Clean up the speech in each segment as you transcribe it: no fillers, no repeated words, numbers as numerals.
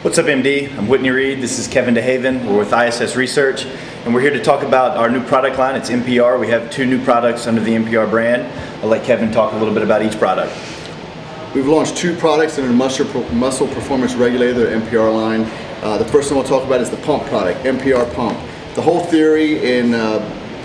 What's up, MD? I'm Whitney Reed. This is Kevin Dehaven. We're with ISS Research, and we're here to talk about our new product line. It's MPR. We have 2 new products under the MPR brand. I'll let Kevin talk a little bit about each product. We've launched 2 products in the muscle performance regulator, the MPR line. The first one we'll talk about is the pump product, MPR pump. The whole theory in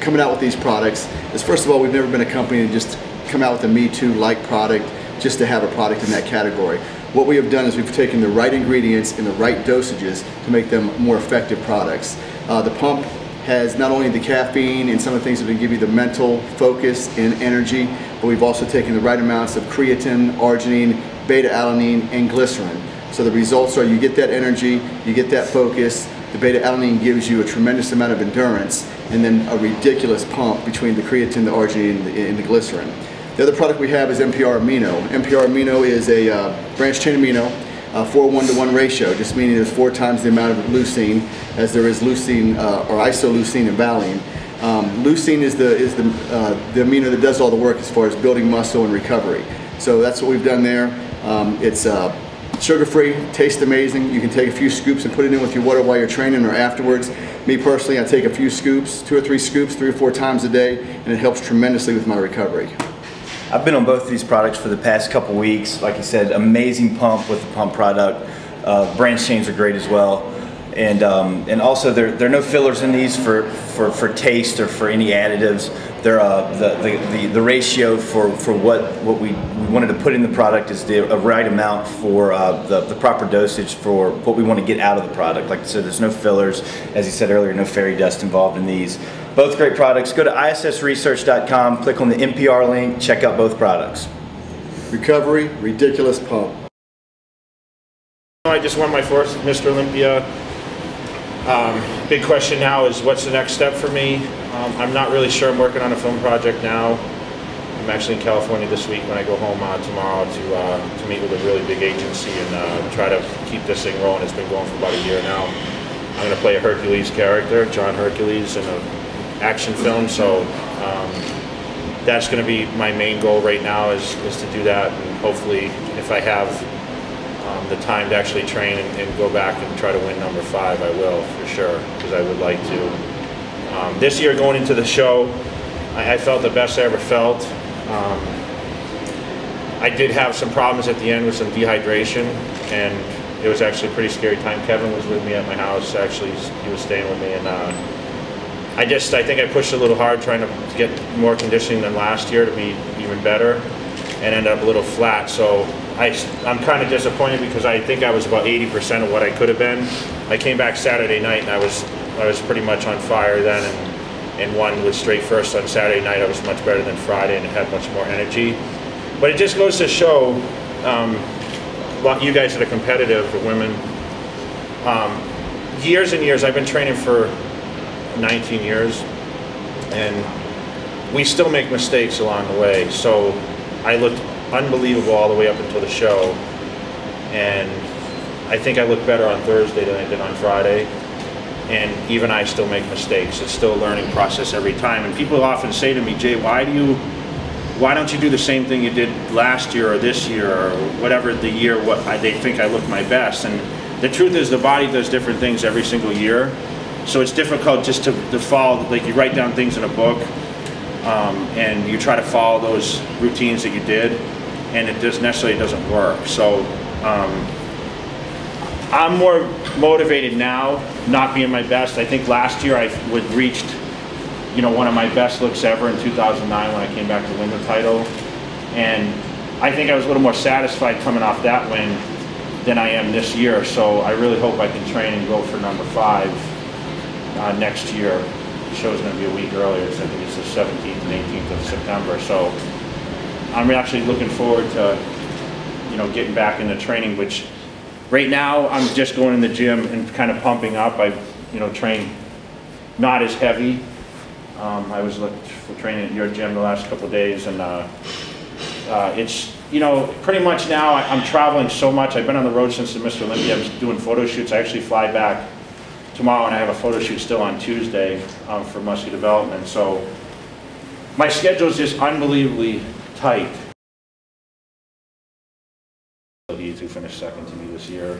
coming out with these products is, first of all, we've never been a company to just come out with a Me Too-like product just to have a product in that category. What we have done is we've taken the right ingredients in the right dosages to make them more effective products. The pump has not only the caffeine and some of the things that will give you the mental focus and energy, but we've also taken the right amounts of creatine, arginine, beta-alanine, and glycerin. So the results are you get that energy, you get that focus, the beta-alanine gives you a tremendous amount of endurance, and then a ridiculous pump between the creatine, the arginine, and the glycerin. The other product we have is MPR Amino. MPR Amino is a branched chain amino, 4:1 ratio, just meaning there's 4 times the amount of leucine as there is leucine or isoleucine and valine. Leucine is the amino that does all the work as far as building muscle and recovery. So that's what we've done there. It's sugar-free, tastes amazing. You can take a few scoops and put it in with your water while you're training or afterwards. Me personally, I take a few scoops, 2 or 3 scoops, 3 or 4 times a day, and it helps tremendously with my recovery. I've been on both of these products for the past couple weeks. Like I said, amazing pump with the pump product. Branch chains are great as well. And also there are no fillers in these for taste or for any additives. They're the ratio for what we wanted to put in the product is the right amount for the proper dosage for what we want to get out of the product. Like I said, there's no fillers. As you said earlier, no fairy dust involved in these. Both great products. Go to issresearch.com, click on the MPR link, check out both products. Recovery, ridiculous pump. I just won my first Mr. Olympia. Big question now is what's the next step for me? I'm not really sure. I'm working on a film project now. I'm actually in California this week when I go home tomorrow to meet with a really big agency and try to keep this thing rolling. It's been going for about a year now. I'm going to play a Hercules character, John Hercules, in an action film, so that's going to be my main goal right now is to do that, and hopefully if I have the time to actually train and go back and try to win number 5, I will for sure, because I would like to. This year going into the show, I felt the best I ever felt. I did have some problems at the end with some dehydration, and it was actually a pretty scary time. Kevin was with me at my house, actually he was staying with me, and I think I pushed a little hard trying to get more conditioning than last year to be even better, and ended up a little flat. So I'm kind of disappointed because I think I was about 80% of what I could have been. I came back Saturday night and I was pretty much on fire then, and won with straight first on Saturday night. I was much better than Friday and had much more energy. But it just goes to show, you guys that are competitive, the women, years and years, I've been training for 19 years, and we still make mistakes along the way. So I looked unbelievable all the way up until the show, and I think I looked better on Thursday than I did on Friday, and even I still make mistakes. It's still a learning process every time, and people often say to me, Jay, why don't you do the same thing you did last year or this year or whatever the year they think I look my best? And the truth is the body does different things every single year. So it's difficult just to follow, like you write down things in a book and you try to follow those routines that you did, and it just necessarily doesn't work. So I'm more motivated now, not being my best. I think last year I reached one of my best looks ever in 2009 when I came back to win the title. And I think I was a little more satisfied coming off that win than I am this year. So I really hope I can train and go for number 5. Next year. The show's going to be a week earlier, so I think it's the 17th and 18th of September. So I'm actually looking forward to, getting back into training, which right now I'm just going in the gym and kind of pumping up. I, train not as heavy. I was training at your gym the last couple of days, and it's, pretty much now I'm traveling so much. I've been on the road since the Mr. Olympia. I'm doing photo shoots. I actually fly back tomorrow, and I have a photo shoot still on Tuesday for muscular development. So my schedule is just unbelievably tight. He to finish second to me this year,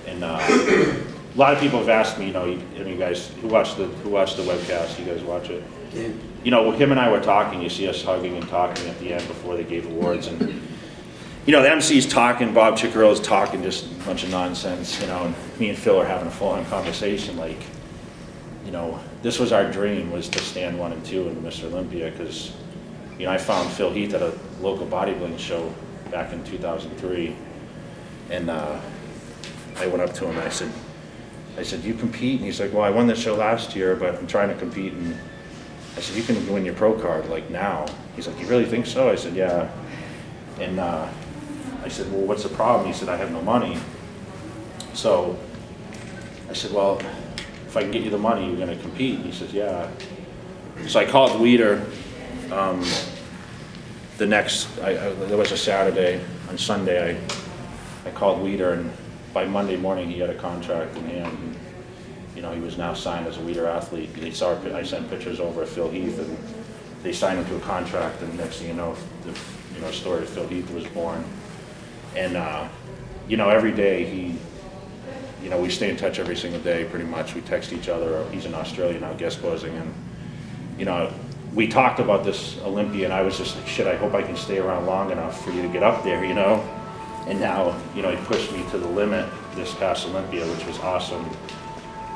and And a lot of people have asked me, you know, you guys who watch the webcast, you guys watch it? Yeah. You know, him and I were talking, you see us hugging and talking at the end before they gave awards, and you know, the MC's talking, Bob Chicarella's talking just a bunch of nonsense, you know, and me and Phil are having a full-on conversation, like, you know, this was our dream, was to stand 1 and 2 in Mr. Olympia, because, you know, I found Phil Heath at a local bodybuilding show back in 2003, and I went up to him and I said, you compete? And he's like, well, I won the show last year, but I'm trying to compete. And I said, you can win your pro card, like, now. He's like, you really think so? I said, yeah. And I said, well, what's the problem? He said, I have no money. So I said, well, if I can get you the money, you're going to compete. And he says, yeah. So I called Weeder there was a Saturday. On Sunday, I called Weeder, and by Monday morning, he had a contract in hand. And, you know, he was now signed as a Weeder athlete. I sent pictures over of Phil Heath, and they signed him to a contract. And next thing you know, the story of Phil Heath was born. And you know, every day you know, we stay in touch every single day, pretty much. We text each other. He's in Australia now, guest posing, and you know, we talked about this Olympia, and I was just like, shit, I hope I can stay around long enough for you to get up there, you know. And now, you know, he pushed me to the limit this past Olympia, which was awesome.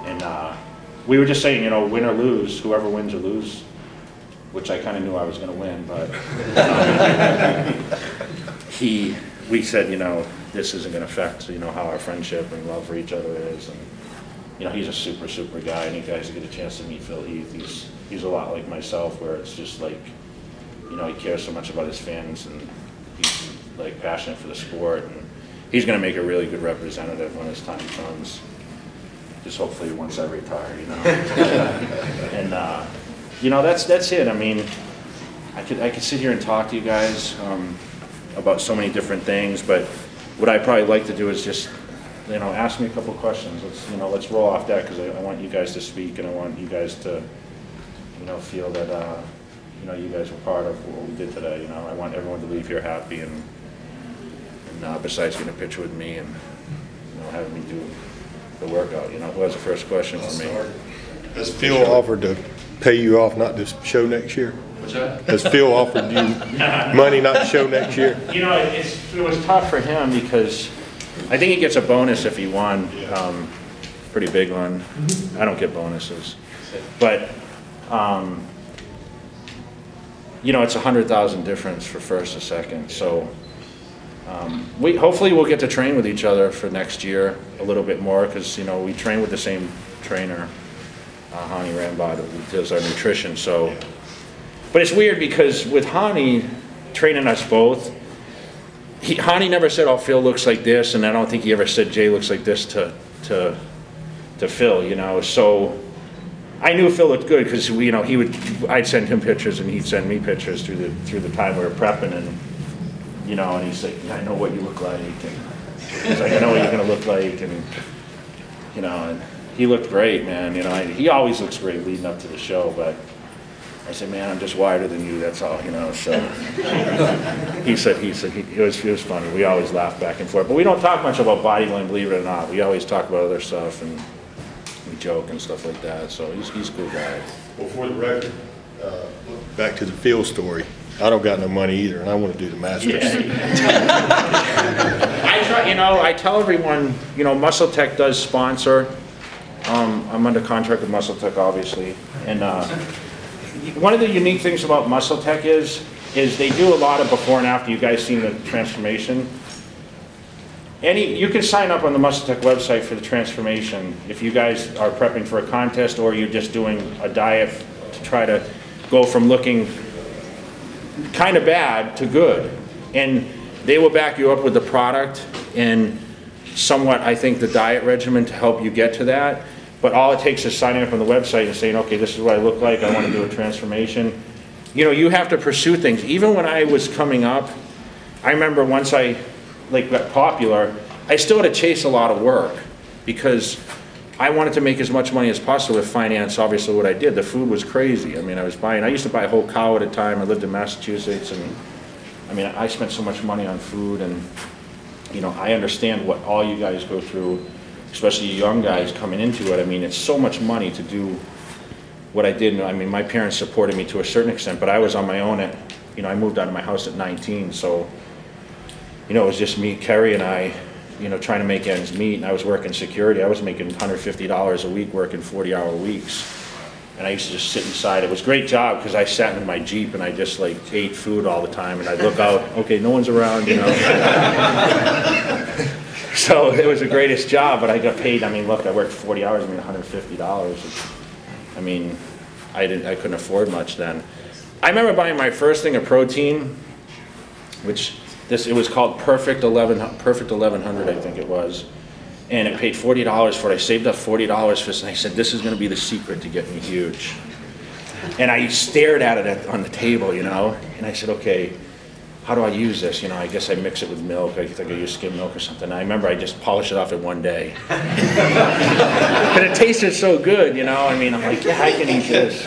And we were just saying, you know, win or lose, whoever wins or lose, which I kind of knew I was going to win, but we said, you know, this isn't going to affect, you know, how our friendship and love for each other is. And, you know, he's a super, super guy. And you guys get a chance to meet Phil Heath. He's a lot like myself, where it's just like, you know, he cares so much about his fans, and he's like passionate for the sport, and he's going to make a really good representative when his time comes. Just hopefully once I retire, you know. And you know, that's it. I mean, I could sit here and talk to you guys about so many different things, but what I probably like to do is just, you know, ask me a couple questions. Let's roll off that, because I want you guys to speak, and I want you guys to, you know, feel that you know, you guys were part of what we did today. You know, I want everyone to leave here happy, and besides getting a picture with me and, you know, having me do the workout. You know, who has the first question for me? Has Phil offered to pay you off not to show next year? What's that? Has Phil offered you money not to show next year? You know, it was tough for him, because I think he gets a bonus if he won. Pretty big one. I don't get bonuses, but you know, it's 100,000 difference for first or second. So hopefully we'll get to train with each other for next year a little bit more, because, you know, we train with the same trainer, Hani Rambod, who does our nutrition. So, but it's weird, because with Hani training us both, Hani never said, oh, Phil looks like this, and I don't think he ever said Jay looks like this to Phil, you know. So I knew Phil looked good, because you know, I'd send him pictures and he'd send me pictures through the time we were prepping, and you know, and he's like, yeah, I know what you look like, and he's like, I know what you're gonna look like, and you know, and he looked great, man. You know, he always looks great leading up to the show, but I said, man, I'm just wider than you, that's all, you know. So he said it was funny. We always laugh back and forth, but we don't talk much about bodybuilding, believe it or not. We always talk about other stuff, and we joke and stuff like that. So he's a cool guy. Well, for the record, back to the Phil story. I don't got no money either, and I want to do the Masters. I try, you know, I tell everyone, you know, Muscle Tech does sponsor. I'm under contract with Muscle Tech, obviously, and one of the unique things about Muscle Tech is they do a lot of before and after. You guys seen the transformation. You can sign up on the Muscle Tech website for the transformation if you guys are prepping for a contest, or you're just doing a diet to try to go from looking kind of bad to good. And they will back you up with the product and somewhat, I think, the diet regimen to help you get to that. But all it takes is signing up on the website and saying, okay, this is what I look like, I want to do a transformation. You know, you have to pursue things. Even when I was coming up, I remember once I got popular, I still had to chase a lot of work, because I wanted to make as much money as possible with finance, obviously, what I did. The food was crazy. I mean, I used to buy a whole cow at a time. I lived in Massachusetts, and I mean, I spent so much money on food, and you know, I understand what all you guys go through especially young guys coming into it. I mean, it's so much money to do what I did. I mean, my parents supported me to a certain extent, but I was on my own at, you know, I moved out of my house at 19, so, you know, it was just me, Kerry, and I, you know, trying to make ends meet, and I was working security. I was making $150 a week working 40-hour weeks. And I used to just sit inside. It was a great job because I sat in my Jeep and I just like ate food all the time, and I'd look out, okay, no one's around, you know. So it was the greatest job, but I got paid. I mean, look, I worked 40 hours, I mean, $150. I mean, I couldn't afford much then. I remember buying my first thing of protein, which it was called Perfect 1100, I think it was. And it paid $40 for it. I saved up $40 for this, and I said, this is going to be the secret to get me huge. And I stared at it on the table, you know, and I said, okay, how do I use this? You know, I guess I mix it with milk. I think I use skim milk or something. And I remember I just polished it off in one day. But it tasted so good, you know. I mean, I'm like, yeah, I can eat this.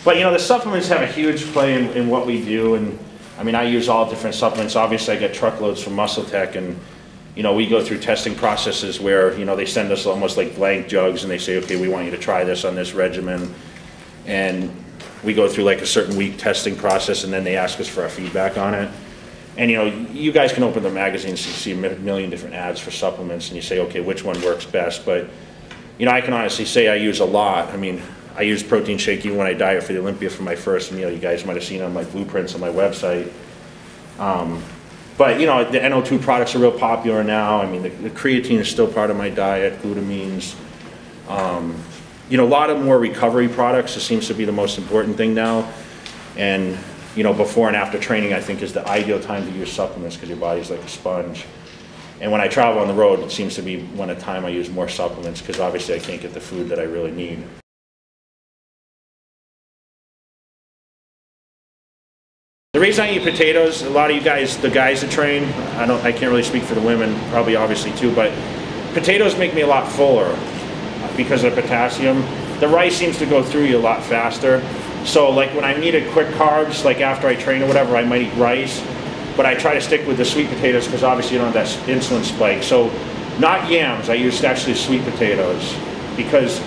But, you know, the supplements have a huge play in what we do. And, I mean, I use all different supplements. Obviously, I get truckloads from Muscle Tech, and you know, we go through testing processes where, you know, they send us almost like blank jugs and they say, okay, we want you to try this on this regimen. And we go through like a certain week testing process, and then they ask us for our feedback on it. And, you know, you guys can open the magazines and see a million different ads for supplements, and you say, okay, which one works best? But, you know, I can honestly say I use a lot. I mean, I use protein shake even when I diet for the Olympia for my first meal. You guys might have seen on my blueprints on my website. But, you know, the NO2 products are real popular now. I mean, the creatine is still part of my diet, glutamines. You know, a lot of more recovery products. It seems to be the most important thing now. And, you know, before and after training, I think, is the ideal time to use supplements because your body's like a sponge. And when I travel on the road, it seems to be when a time I use more supplements because obviously I can't get the food that I really need. The reason I eat potatoes, a lot of you guys, the guys that train, I can't really speak for the women, probably obviously too, but potatoes make me a lot fuller because of potassium. The rice seems to go through you a lot faster. So like when I needed quick carbs, like after I train or whatever, I might eat rice, but I try to stick with the sweet potatoes because obviously you don't have that insulin spike. So not yams, I use actually sweet potatoes because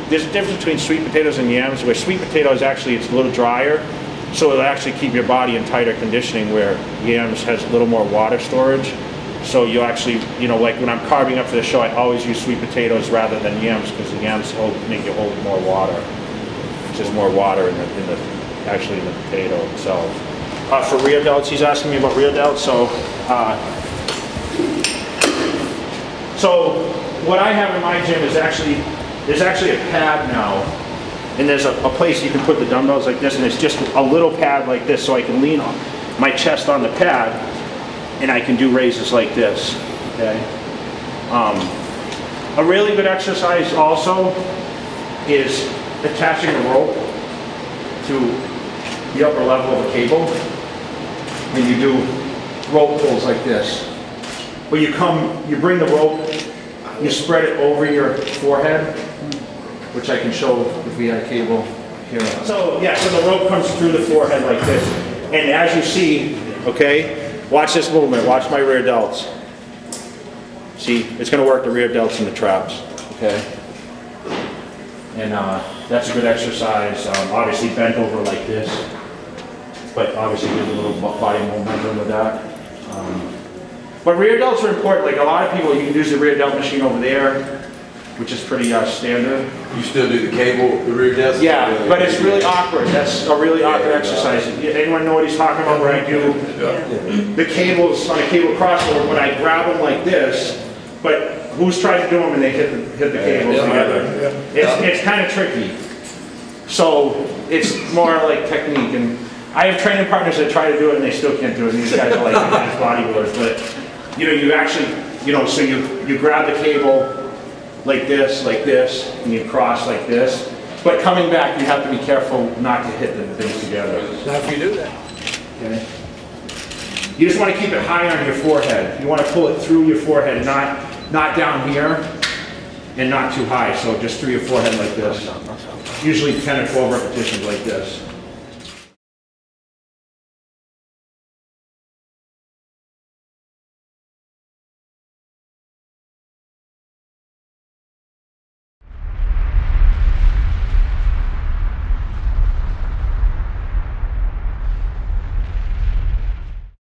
there's a difference between sweet potatoes and yams, where sweet potatoes actually, it's a little drier. So it'll actually keep your body in tighter conditioning, where yams has a little more water storage. So you actually, you know, like when I'm carving up for the show, I always use sweet potatoes rather than yams because the yams make you hold more water. It's just more water in the potato itself. For rear delts, he's asking me about rear delts. So what I have in my gym is there's actually a pad now. And there's a place you can put the dumbbells like this, and it's just a little pad like this, so I can lean on my chest on the pad, and I can do raises like this, okay? A really good exercise also is attaching a rope to the upper level of a cable, and you do rope pulls like this. Where you bring the rope, you spread it over your forehead, which I can show if we had a cable here. So yeah, so the rope comes through the forehead like this. And as you see, okay, watch this movement, watch my rear delts. See, it's gonna work the rear delts and the traps, okay? And that's a good exercise. Obviously bent over like this, but obviously there's a little body momentum with that. But rear delts are important. Like a lot of people, you can use the rear delt machine over there, which is pretty standard. You still do the cable, the rear delt? Yeah, but it's really awkward. That's a really awkward exercise. Anyone know what he's talking about where I do the cables on a cable crossover when I grab them like this, but who's tried to do them and they hit the cables together? It's kind of tricky. So it's more like technique. And I have training partners that try to do it and they still can't do it. And these guys are like advanced bodybuilders. But you know, you actually, you know, so you grab the cable like this, and you cross like this. But coming back, you have to be careful not to hit the things together. How do you do that? Okay. You just want to keep it high on your forehead. You want to pull it through your forehead, not down here, and not too high. So just through your forehead like this. Usually 10 or 12 repetitions like this.